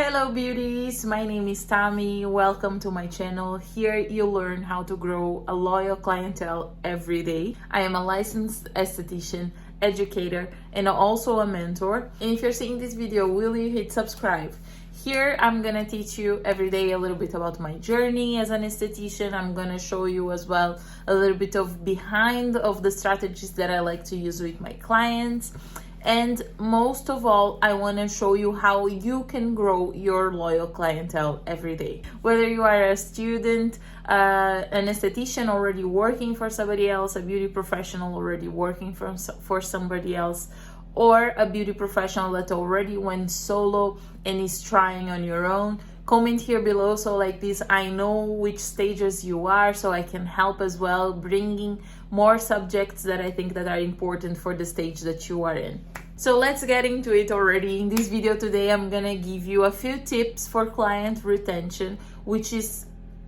Hello beauties, my name is Tammy. Welcome to my channel. Here you'll learn how to grow a loyal clientele every day. I am a licensed esthetician, educator, and also a mentor. And if you're seeing this video, will you hit subscribe? Here I'm gonna teach you every day a little bit about my journey as an esthetician. I'm gonna show you as well a little bit of behind of the strategies that I like to use with my clients. And most of all, I want to show you how you can grow your loyal clientele every day. Whether you are a student, an esthetician already working for somebody else, a beauty professional already working for somebody else, or a beauty professional that already went solo and is trying on your own, comment here below so like this I know which stages you are, so I can help as well, bringing more subjects that I think that are important for the stage that you are in. So let's get into it already. In this video today, I'm gonna give you a few tips for client retention, which is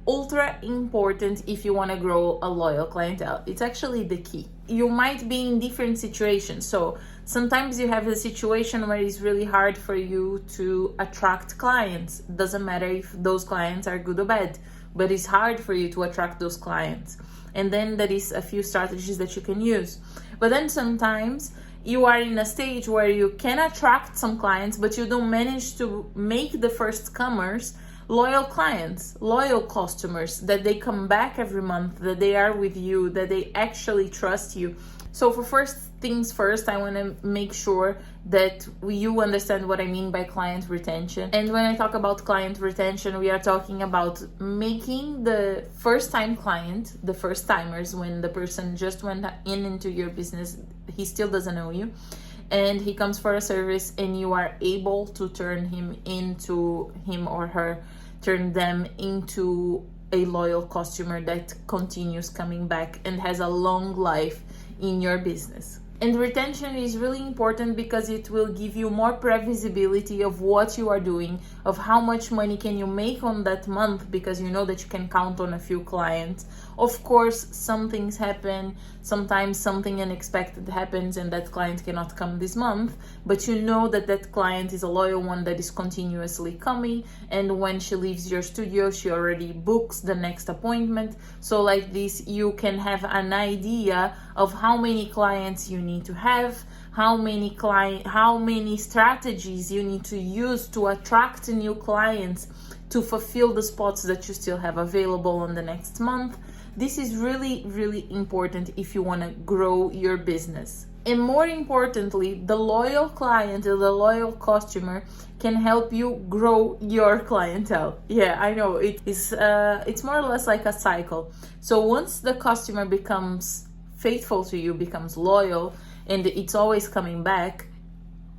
ultra important if you want to grow a loyal clientele. It's actually the key. You might be in different situations. So sometimes you have a situation where it's really hard for you to attract clients. Doesn't matter if those clients are good or bad, but it's hard for you to attract those clients. And then there is a few strategies that you can use. But then sometimes you are in a stage where you can attract some clients, but you don't manage to make the first comers loyal clients, loyal customers, that they come back every month, that they are with you, that they actually trust you. So for first things first, I want to make sure that you understand what I mean by client retention. And when I talk about client retention, we are talking about making the first time client, the first timers, when the person just went into your business, he still doesn't know you, and he comes for a service and you are able to turn him or her, turn them into a loyal customer that continues coming back and has a long life in your business. And retention is really important because it will give you more previsibility of what you are doing, of how much money can you make on that month, because you know that you can count on a few clients. Of course, some things happen, sometimes something unexpected happens and that client cannot come this month, but you know that that client is a loyal one that is continuously coming, and when she leaves your studio, she already books the next appointment. So like this, you can have an idea of how many clients you need to have, how many strategies you need to use to attract new clients to fulfill the spots that you still have available on the next month. This is really, really important if you want to grow your business. And more importantly, the loyal client or the loyal customer can help you grow your clientele. Yeah, I know it's more or less like a cycle. So once the customer becomes faithful to you, becomes loyal, and it's always coming back,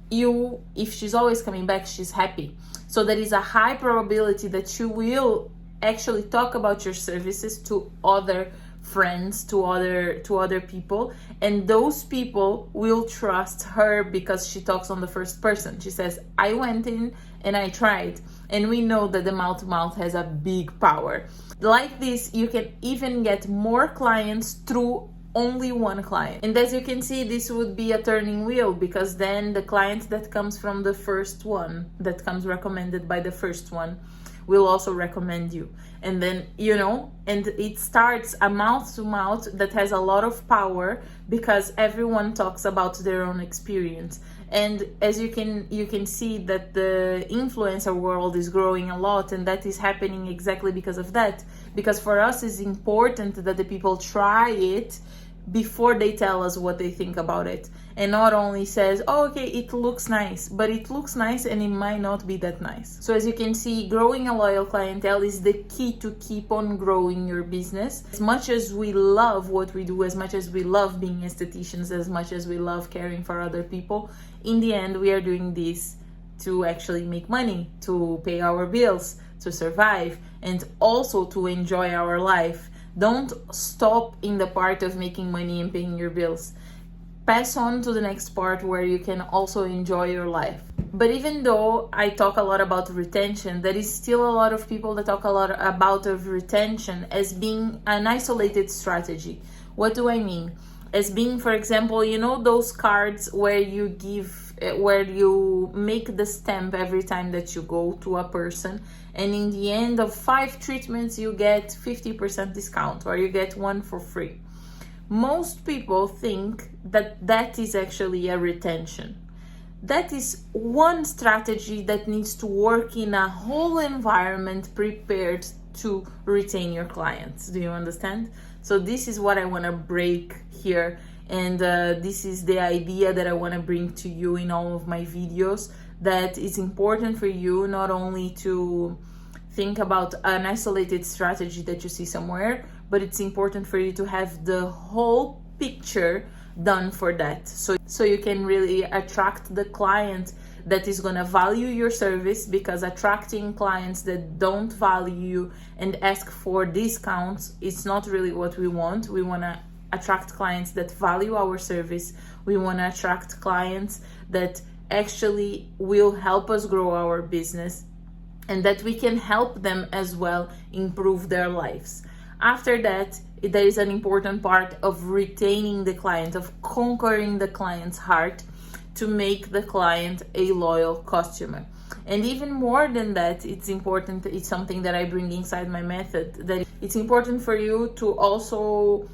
if she's always coming back, she's happy. So there is a high probability that you will actually talk about your services to other friends, to other people, and those people will trust her because she talks on the first person. She says, I went in and I tried. And we know that the mouth to mouth has a big power. Like this, you can even get more clients through only one client. And as you can see, this would be a turning wheel, because then the client that comes from the first one, that comes recommended by the first one, will also recommend you. And then, and it starts a mouth to mouth that has a lot of power because everyone talks about their own experience. And as you can see that the influencer world is growing a lot, and that is happening exactly because of that. Because for us, it's important that the people try it before they tell us what they think about it, and not only says, oh, okay, it looks nice, but it looks nice and it might not be that nice. So as you can see, growing a loyal clientele is the key to keep on growing your business. As much as we love what we do, as much as we love being estheticians, as much as we love caring for other people, in the end we are doing this to actually make money, to pay our bills, to survive, and also to enjoy our life. Don't stop in the part of making money and paying your bills. Pass on to the next part where you can also enjoy your life. But even though I talk a lot about retention, there is still a lot of people that talk a lot about retention as being an isolated strategy. What do I mean? As being, for example, those cards where you give where you make the stamp every time that you go to a person, and in the end of 5 treatments you get 50% discount, or you get one for free. Most people think that that is actually a retention. That is one strategy that needs to work in a whole environment prepared to retain your clients. Do you understand? So this is what I want to break here, and this is the idea that I want to bring to you in all of my videos, that it's important for you not only to think about an isolated strategy that you see somewhere, but it's important for you to have the whole picture done for that, so you can really attract the client that is going to value your service, because attracting clients that don't value you and ask for discounts is not really what we want. We want to attract clients that value our service. We want to attract clients that actually will help us grow our business, and that we can help them as well improve their lives. After that, there is an important part of retaining the client, of conquering the client's heart to make the client a loyal customer. And even more than that, it's important, it's something that I bring inside my method, that it's important for you to also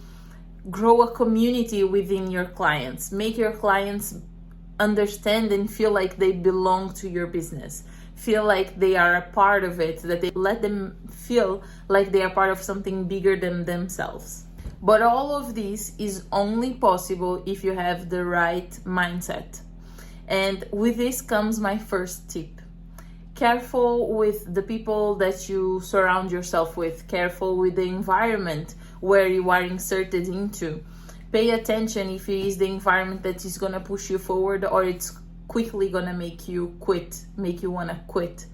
grow a community within your clients. Make your clients understand and feel like they belong to your business. Feel like they are a part of it, that they let them feel like they are part of something bigger than themselves. But all of this is only possible if you have the right mindset. And with this comes my first tip. Careful with the people that you surround yourself with. Careful with the environment where you are inserted into. Pay attention if it is the environment that is going to push you forward, or it's quickly gonna make you wanna quit,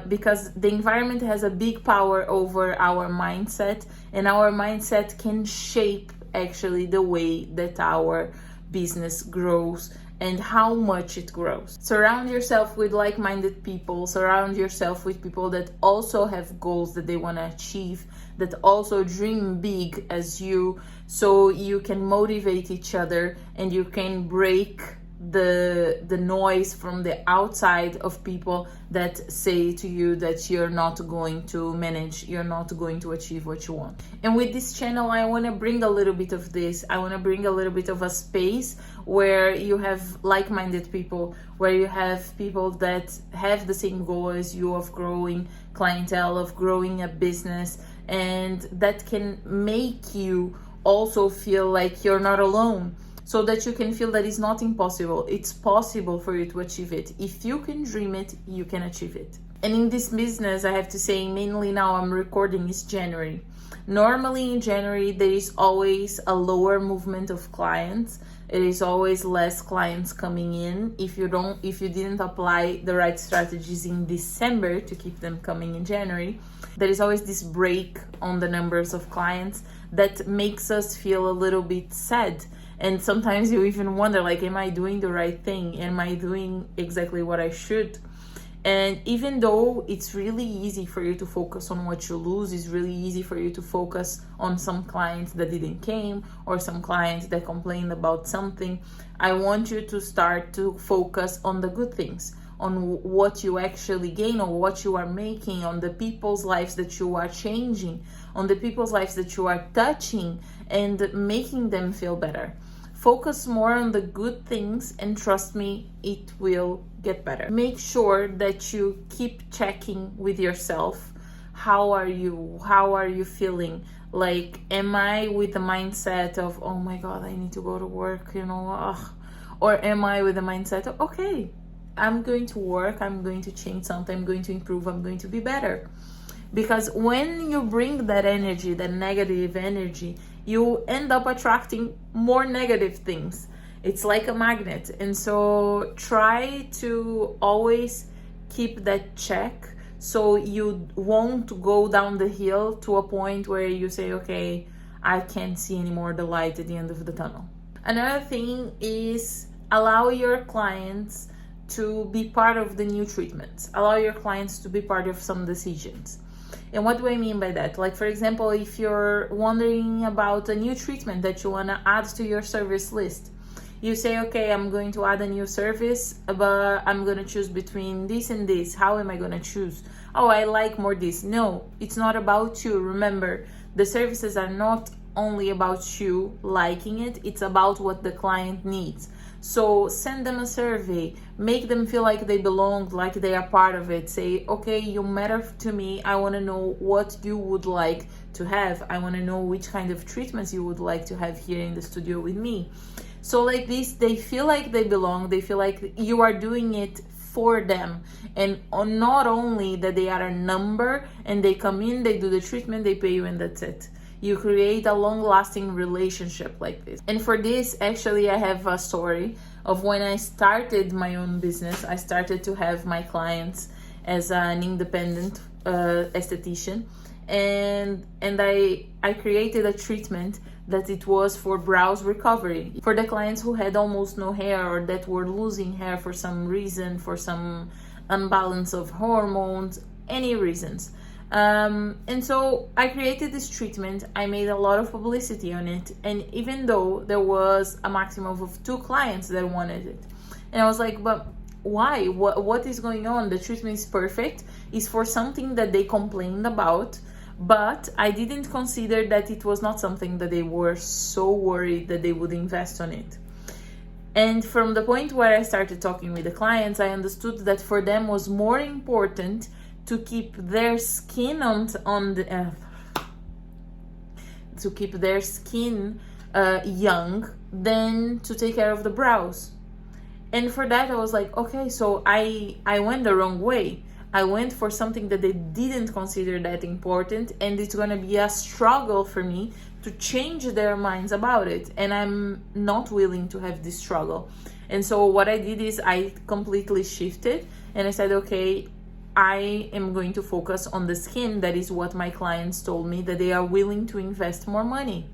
because the environment has a big power over our mindset, and our mindset can shape actually the way that our business grows and how much it grows. Surround yourself with like-minded people. Surround yourself with people that also have goals that they want to achieve, that also dream big as you, so you can motivate each other and you can break the noise from the outside of people that say to you that you're not going to manage, you're not going to achieve what you want. And with this channel, I want to bring a little bit of this. I want to bring a little bit of a space where you have like-minded people, where you have people that have the same goal as you of growing clientele, of growing a business, and that can make you also feel like you're not alone, so that you can feel that it's not impossible. It's possible for you to achieve it. If you can dream it, you can achieve it. And in this business, I have to say, mainly now I'm recording is January. Normally in January, there is always a lower movement of clients. It is always less clients coming in if you didn't apply the right strategies in December to keep them coming in January. There is always this break on the numbers of clients that makes us feel a little bit sad. And sometimes you even wonder, like, am I doing the right thing? Am I doing exactly what I should? And even though it's really easy for you to focus on what you lose, it's really easy for you to focus on some clients that didn't came, or some clients that complained about something, I want you to start to focus on the good things, on what you actually gain, or what you are making, on the people's lives that you are changing, on the people's lives that you are touching and making them feel better. Focus more on the good things, and trust me, it will get better. Make sure that you keep checking with yourself. How are you? How are you feeling? Like, am I with the mindset of, oh my God, I need to go to work, or am I with the mindset of, okay, I'm going to work, I'm going to change something, I'm going to improve, I'm going to be better? Because when you bring that energy, that negative energy, you end up attracting more negative things. It's like a magnet. And so try to always keep that check, so you won't go down the hill to a point where you say, okay, I can't see any more the light at the end of the tunnel. Another thing is allow your clients to be part of the new treatments. Allow your clients to be part of some decisions. And what do I mean by that? Like, for example, if you're wondering about a new treatment that you want to add to your service list, You say, okay, I'm going to add a new service, but I'm going to choose between this and this. How am I going to choose? Oh, I like more this. No, it's not about you. Remember, the services are not only about you liking it, it's about what the client needs. So send them a survey, make them feel like they belong, like they are part of it. Say, okay, you matter to me. I want to know what you would like to have. I want to know which kind of treatments you would like to have here in the studio with me. So like this, they feel like they belong. They feel like you are doing it for them, and not only that they are a number and they come in, they do the treatment, they pay you, and that's it. You create a long-lasting relationship like this. And for this, actually, I have a story of when I started my own business. I started to have my clients as an independent esthetician, and I created a treatment that it was for brows recovery for the clients who had almost no hair or that were losing hair for some reason, for some imbalance of hormones, any reasons. And so I created this treatment. I made a lot of publicity on it, and even though there was a maximum of 2 clients that wanted it, and I was like, but why? What is going on? The treatment is perfect. It's for something that they complained about, but I didn't consider that it was not something that they were so worried that they would invest on it. And from the point where I started talking with the clients, I understood that for them was more important to keep their skin young than to take care of the brows. And for that, I was like, okay, so I went the wrong way. I went for something that they didn't consider that important, and it's going to be a struggle for me to change their minds about it, and I'm not willing to have this struggle. And so what I did is I completely shifted, and I said, okay, I am going to focus on the skin. That is what my clients told me, that they are willing to invest more money.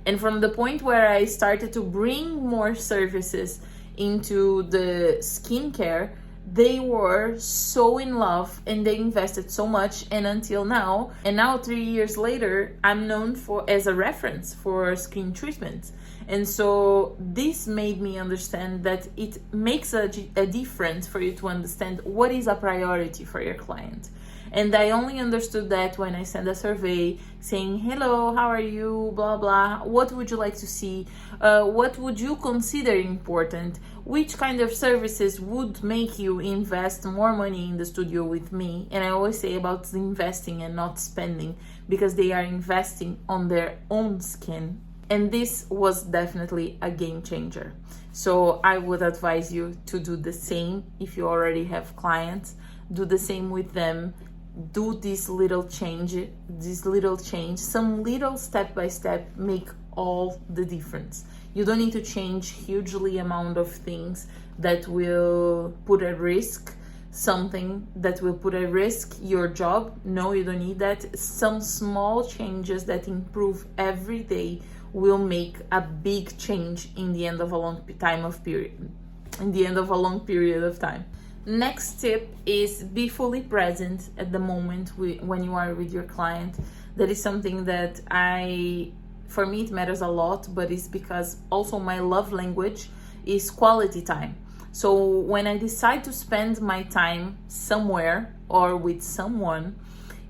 And from the point where I started to bring more services into the skincare, they were so in love and they invested so much, and until now, and now 3 years later, I'm known as a reference for skin treatments. And so this made me understand that it makes a difference for you to understand what is a priority for your client. And I only understood that when I sent a survey saying, hello, how are you, blah, blah, what would you like to see, what would you consider important, which kind of services would make you invest more money in the studio with me. And I always say about investing and not spending, because they are investing on their own skin. And this was definitely a game changer. So I would advise you to do the same. If you already have clients, do the same with them. Do this little change, some little step by step make all the difference. You don't need to change hugely amount of things that will put at risk your job. No, you don't need that. Some small changes that improve every day will make a big change in the end of a long period of time. Next tip is be fully present at the moment when you are with your client. That is something that for me it matters a lot, but it's because also my love language is quality time. So when I decide to spend my time somewhere or with someone,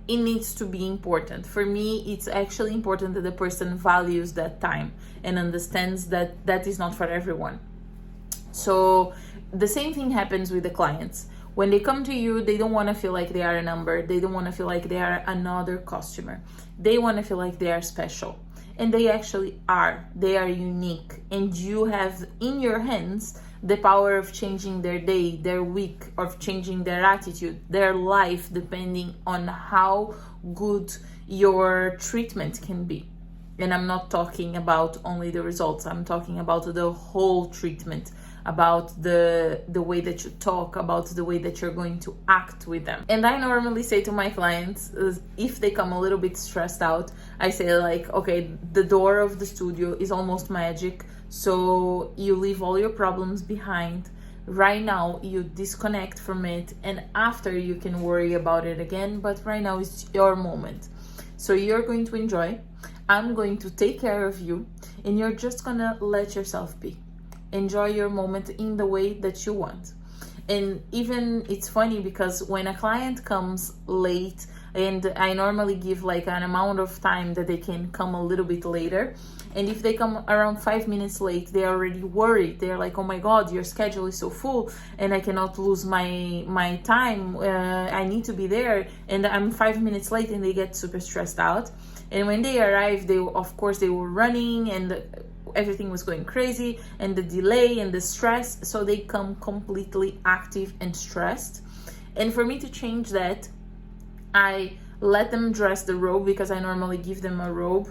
it needs to be important. For me, it's actually important that the person values that time and understands that that is not for everyone. So the same thing happens with the clients. When they come to you, they don't want to feel like they are a number. They don't want to feel like they are another customer. They want to feel like they are special. And they actually are. They are unique. And you have in your hands the power of changing their day, their week, of changing their attitude, their life, depending on how good your treatment can be. And I'm not talking about only the results. I'm talking about the whole treatment, about the way that you talk, about the way that you're going to act with them. And I normally say to my clients, if they come a little bit stressed out, I say like, okay, the door of the studio is almost magic. So you leave all your problems behind. Right now, you disconnect from it, and after you can worry about it again, but right now it's your moment. So you're going to enjoy. I'm going to take care of you, and you're just gonna let yourself be. Enjoy your moment in the way that you want. And even it's funny because when a client comes late, and I normally give like an amount of time that they can come a little bit later, and if they come around 5 minutes late, they're already worried. They're like, oh my god, your schedule is so full and I cannot lose my time. I need to be there and I'm 5 minutes late, and they get super stressed out. And when they arrive, they were running, and everything was going crazy, and the delay and the stress, so they come completely active and stressed. And for me to change that, I let them dress the robe, because I normally give them a robe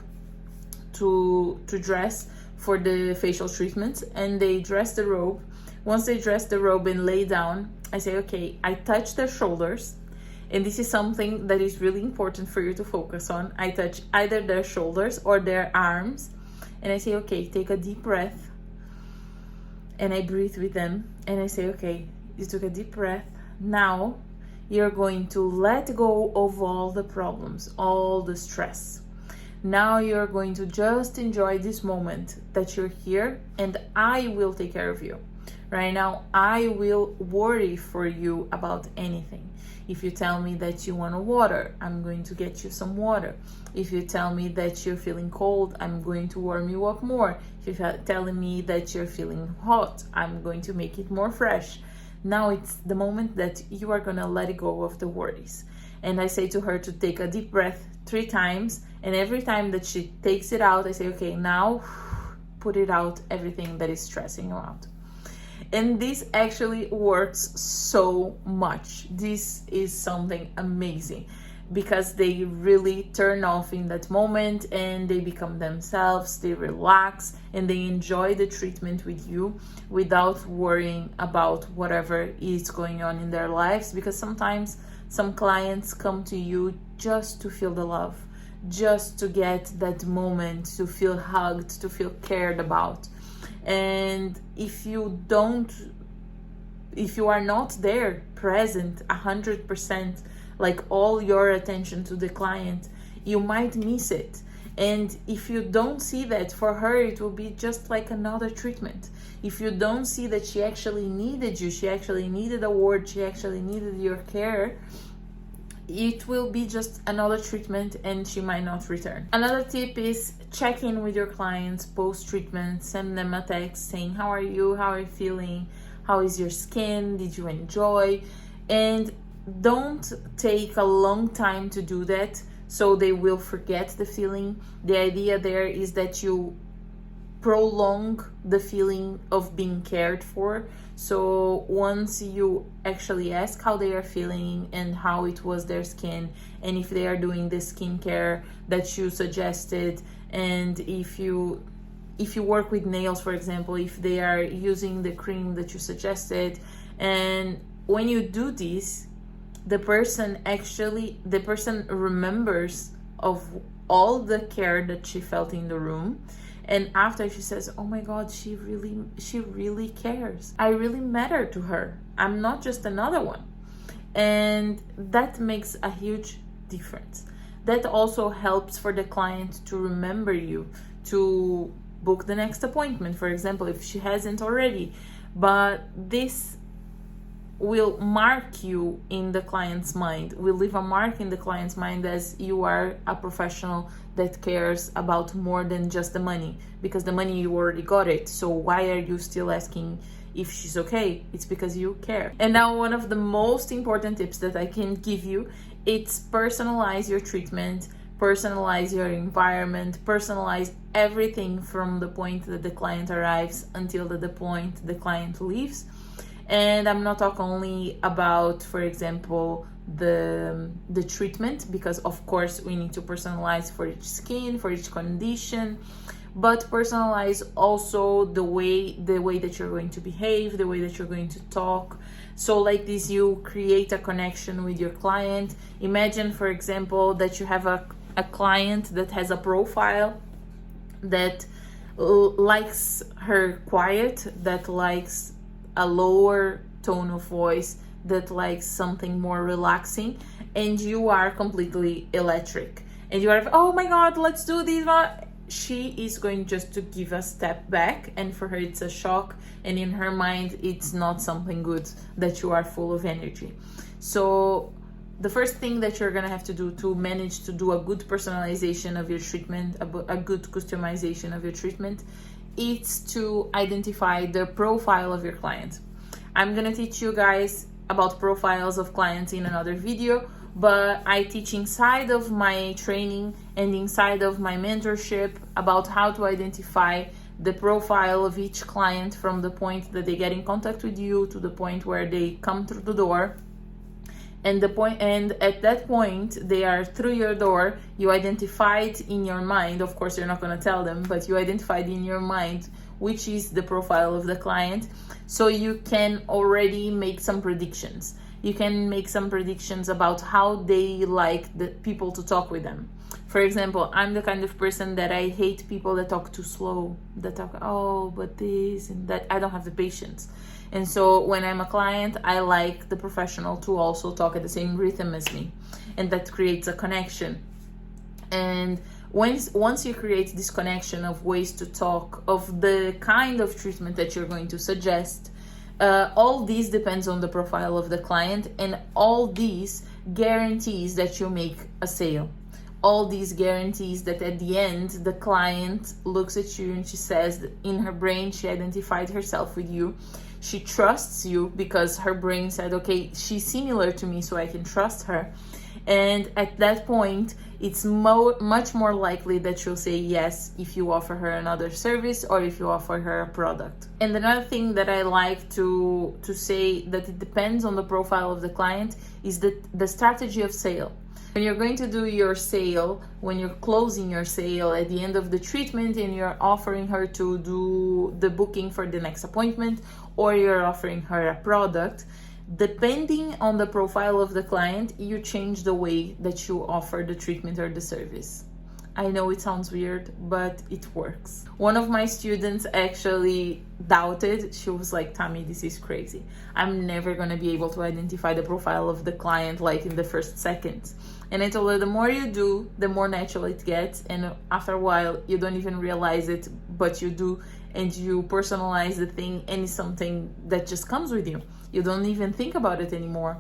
to dress for the facial treatments, and they dress the robe. Once they dress the robe and lay down, I say, okay, I touch their shoulders, and this is something that is really important for you to focus on. I touch either their shoulders or their arms, and I say, okay, take a deep breath, and I breathe with them, and I say, okay, you took a deep breath. Now you're going to let go of all the problems, all the stress. Now you're going to just enjoy this moment that you're here, and I will take care of you. Right now, I will worry for you about anything. If you tell me that you want water, I'm going to get you some water. If you tell me that you're feeling cold, I'm going to warm you up more. If you're telling me that you're feeling hot, I'm going to make it more fresh. Now it's the moment that you are going to let go of the worries. And I say to her to take a deep breath 3 times. And every time that she takes it out, I say, okay, now put it out, everything that is stressing you out. And this actually works so much. This is something amazing, because they really turn off in that moment, and they become themselves, they relax, and they enjoy the treatment with you without worrying about whatever is going on in their lives. Because sometimes some clients come to you just to feel the love, just to get that moment, to feel hugged, to feel cared about. And if you are not there present 100%, like all your attention to the client, you might miss it. And if you don't see that, for her it will be just like another treatment. If you don't see that she actually needed you, she actually needed a word, she actually needed your care, it will be just another treatment, and she might not return. Another tip is check in with your clients post-treatment. Send them a text saying, how are you? How are you feeling? How is your skin? Did you enjoy? And don't take a long time to do that, so they will forget the feeling. The idea there is that you prolong the feeling of being cared for. So once you actually ask how they are feeling and how it was their skin, and if they are doing the skincare that you suggested, and if you work with nails, for example, if they are using the cream that you suggested, and when you do this, the person remembers of all the care that she felt in the room. And after, she says, oh my god, she really cares. I really matter to her. I'm not just another one. And that makes a huge difference. That also helps for the client to remember you, to book the next appointment, for example, if she hasn't already. But this will mark you in the client's mind, will leave a mark in the client's mind, as you are a professional that cares about more than just the money, because the money, you already got it. So why are you still asking if she's okay? It's because you care. And now, one of the most important tips that I can give you, it's personalize your treatment, personalize your environment, personalize everything from the point that the client arrives until the point the client leaves. And I'm not talking only about, for example, the treatment, because of course we need to personalize for each skin, for each condition, but personalize also the way that you're going to behave, the way that you're going to talk. So like this, you create a connection with your client. Imagine, for example, that you have a client that has a profile that likes her quiet, that likes a lower tone of voice, that likes something more relaxing, and you are completely electric, and you are, oh my god, let's do this. she is going just to give a step back, and for her it's a shock, and in her mind it's not something good that you are full of energy. So the first thing that you're gonna have to do to manage to do a good personalization of your treatment, a good customization of your treatment, is to identify the profile of your client. I'm gonna teach you guys about profiles of clients in another video, but I teach inside of my training and inside of my mentorship about how to identify the profile of each client from the point that they get in contact with you to the point where they come through the door. And at that point they are through your door. You identified in your mind, of course you're not going to tell them, but you identified in your mind which is the profile of the client, so you can already make some predictions. You can make some predictions about how they like the people to talk with them. For example, I'm the kind of person that I hate people that talk too slow, that talk, oh, but this and that. I don't have the patience. And so when I'm a client, I like the professional to also talk at the same rhythm as me, and that creates a connection. And once you create this connection of ways to talk, of the kind of treatment that you're going to suggest, all these depends on the profile of the client, and all these guarantees that you make a sale. All these guarantees that at the end the client looks at you and she says that in her brain she identified herself with you. She trusts you because her brain said, okay, she's similar to me, so I can trust her. And at that point, it's much more likely that she'll say yes if you offer her another service or if you offer her a product. And another thing that I like to say that it depends on the profile of the client is the strategy of sale. When you're going to do your sale, when you're closing your sale at the end of the treatment and you're offering her to do the booking for the next appointment, or you're offering her a product, depending on the profile of the client, you change the way that you offer the treatment or the service. I know it sounds weird, but it works. One of my students actually doubted. She was like, Tammy, this is crazy. I'm never going to be able to identify the profile of the client like in the first seconds. And I told her, the more you do, the more natural it gets. And after a while, you don't even realize it, but you do. And you personalize the thing, and it's something that just comes with you. You don't even think about it anymore.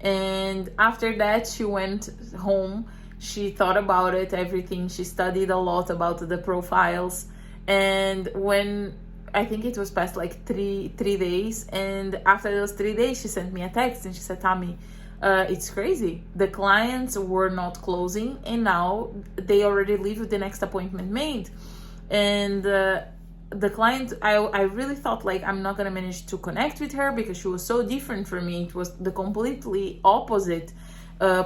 And after that, she went home. She thought about it, everything. She studied a lot about the profiles. And when I think it was past like three days, and after those 3 days, she sent me a text and she said, Tammy, it's crazy. The clients were not closing, and now they already leave with the next appointment made. And the client, I really thought like I'm not gonna manage to connect with her because she was so different from me. It was the completely opposite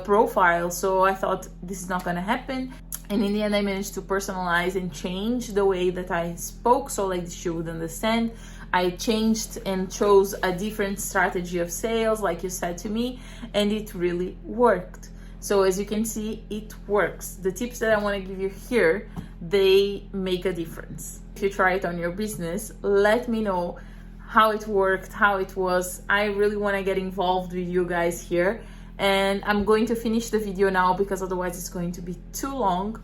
profile. So I thought this is not gonna happen. And in the end, I managed to personalize and change the way that I spoke so like she would understand. I changed and chose a different strategy of sales, like you said to me, and it really worked. So as you can see, it works. The tips that I want to give you here, they make a difference. If you try it on your business, let me know how it worked, how it was. I really want to get involved with you guys here. And I'm going to finish the video now because otherwise it's going to be too long.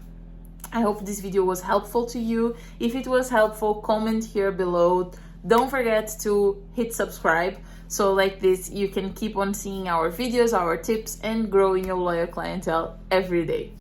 I hope this video was helpful to you. If it was helpful, comment here below. Don't forget to hit subscribe, so like this you can keep on seeing our videos, our tips, and growing your loyal clientele every day.